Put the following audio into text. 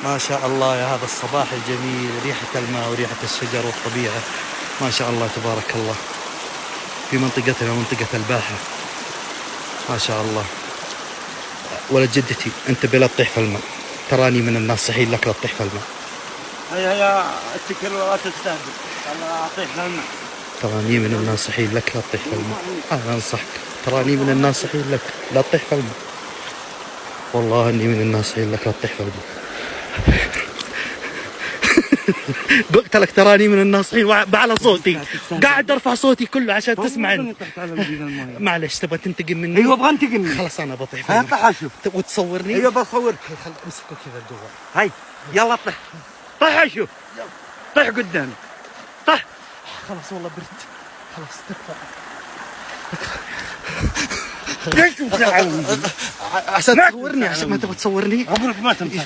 ما شاء الله يا هذا الصباح الجميل، ريحة الماء وريحة الشجر والطبيعة، ما شاء الله تبارك الله. في منطقتنا منطقة الباحة، ما شاء الله. ولد جدتي انتبه لا تطيح في الماء، تراني من الناصحين لك لا تطيح في الماء. هيا اتكل ولا تستهدف، انا اطيح في الماء. تراني من الناصحين لك لا تطيح في الماء، انا انصحك، تراني من الناصحين لك لا تطيح في الماء، والله اني من الناصحين لك لا تطيح في الماء. قلت لك تراني من الناصحين وعلى صوتي، قاعد ارفع صوتي كله عشان تسمعني. معلش تبغى تنتقم مني؟ ايوه ابغى انتقم مني. خلاص انا بطيح في الماء. اطلع اشوف. وتصورني؟ ايوه بصورك. خل امسكه كذا لجوا. هاي يلا طح، طح اشوف، طح قدامي، طح. خلاص والله برد، خلاص تكفى. ليش تساعدني؟ عشان تصورني، عشان ما تبغى تصورني. عمرك ما تمسح.